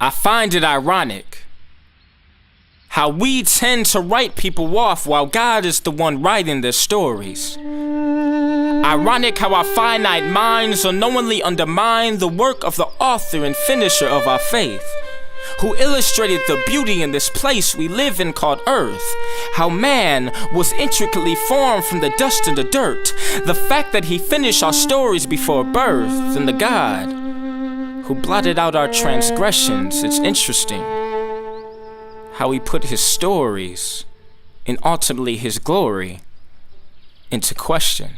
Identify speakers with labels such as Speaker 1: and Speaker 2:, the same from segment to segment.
Speaker 1: I find it ironic how we tend to write people off while God is the one writing their stories. Ironic how our finite minds unknowingly undermine the work of the author and finisher of our faith, who illustrated the beauty in this place we live in called Earth, how man was intricately formed from the dust and the dirt, the fact that he finished our stories before birth, and the God who blotted out our transgressions. It's interesting how he put his stories and ultimately his glory into question.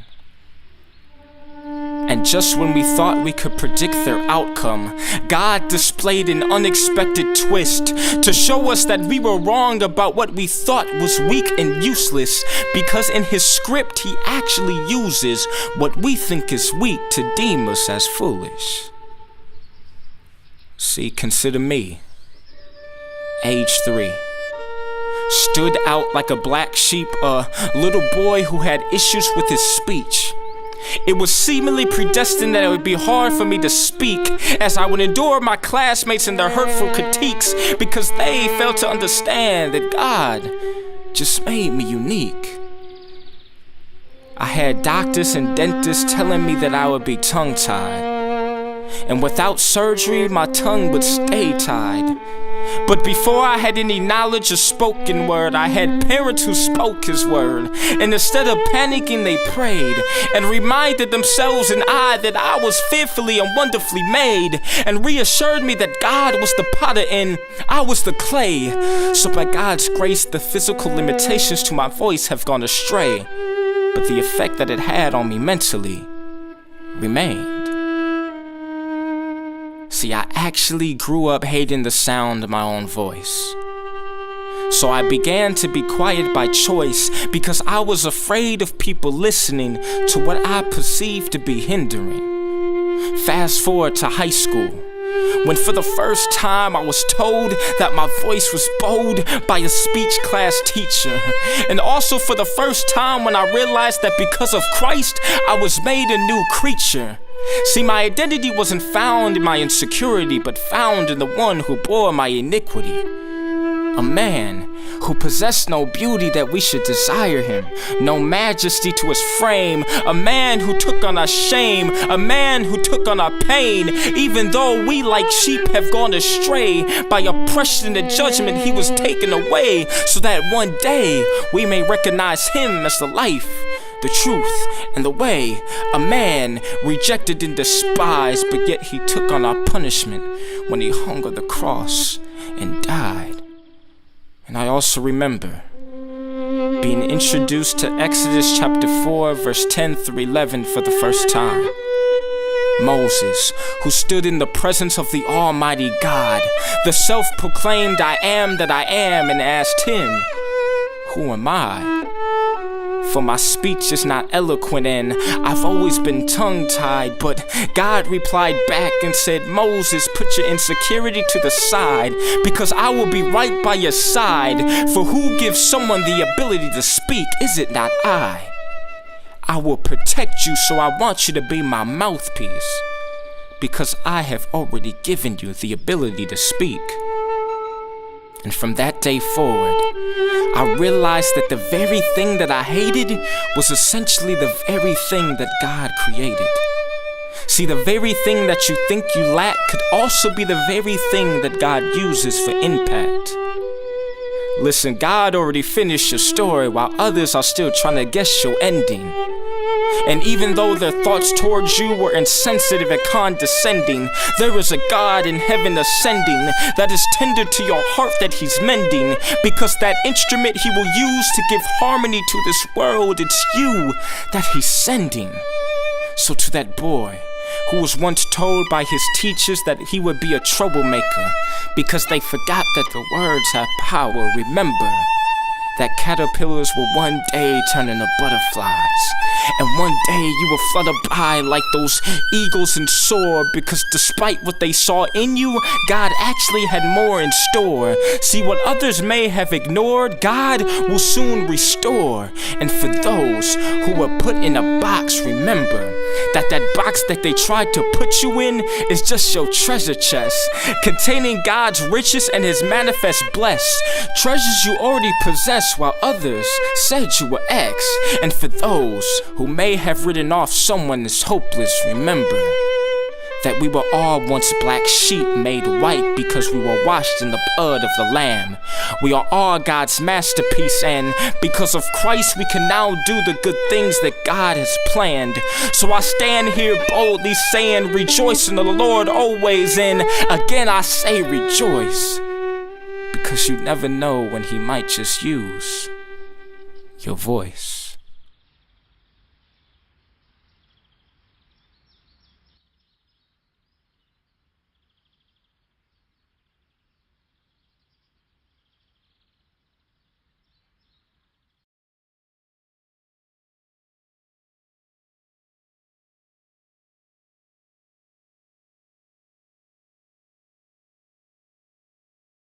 Speaker 1: And just when we thought we could predict their outcome, God displayed an unexpected twist to show us that we were wrong about what we thought was weak and useless, because in his script he actually uses what we think is weak to deem us as foolish. See, consider me, age 3. Stood out like a black sheep, a little boy who had issues with his speech. It was seemingly predestined that it would be hard for me to speak, as I would endure my classmates and their hurtful critiques, because they failed to understand that God just made me unique. I had doctors and dentists telling me that I would be tongue-tied, and without surgery my tongue would stay tied. But before I had any knowledge of spoken word, I had parents who spoke his word, and instead of panicking they prayed and reminded themselves and I that I was fearfully and wonderfully made, and reassured me that God was the potter and I was the clay. So by God's grace, the physical limitations to my voice have gone astray, but the effect that it had on me mentally remained. See, I actually grew up hating the sound of my own voice. So I began to be quiet by choice because I was afraid of people listening to what I perceived to be hindering. Fast forward to high school, when for the first time I was told that my voice was bold by a speech class teacher. And also for the first time when I realized that because of Christ, I was made a new creature. See, my identity wasn't found in my insecurity, but found in the one who bore my iniquity. A man who possessed no beauty that we should desire him, no majesty to his frame, a man who took on our shame, a man who took on our pain, even though we like sheep have gone astray. By oppression and judgment he was taken away, so that one day we may recognize him as the life, the truth, and the way. A man rejected and despised, but yet he took on our punishment when he hung on the cross and died. And I also remember being introduced to Exodus chapter 4, verse 10 through 11 for the first time. Moses, who stood in the presence of the Almighty God, the self-proclaimed I am that I am, and asked him, "Who am I?" For my speech is not eloquent and I've always been tongue-tied. But God replied back and said, "Moses, put your insecurity to the side, because I will be right by your side. For who gives someone the ability to speak? Is it not I? I will protect you, so I want you to be my mouthpiece, because I have already given you the ability to speak." And from that day forward, I realized that the very thing that I hated was essentially the very thing that God created. See, the very thing that you think you lack could also be the very thing that God uses for impact. Listen, God already finished your story while others are still trying to guess your ending. And even though their thoughts towards you were insensitive and condescending, there is a God in heaven ascending that is tender to your heart that he's mending, because that instrument he will use to give harmony to this world, it's you that he's sending. So to that boy who was once told by his teachers that he would be a troublemaker because they forgot that the words have power, remember that caterpillars will one day turn into butterflies, and one day you will flutter by like those eagles and soar, because despite what they saw in you, God actually had more in store. See, what others may have ignored, God will soon restore. And for those who were put in a box, remember that box that they tried to put you in is just your treasure chest, containing God's riches and his manifest bless, treasures you already possess while others said you were X. And for those who may have written off someone as hopeless, remember that we were all once black sheep made white because we were washed in the blood of the Lamb. We are all God's masterpiece, and because of Christ we can now do the good things that God has planned. So I stand here boldly saying, rejoice in the Lord always, and again I say rejoice, because you never know when he might just use your voice.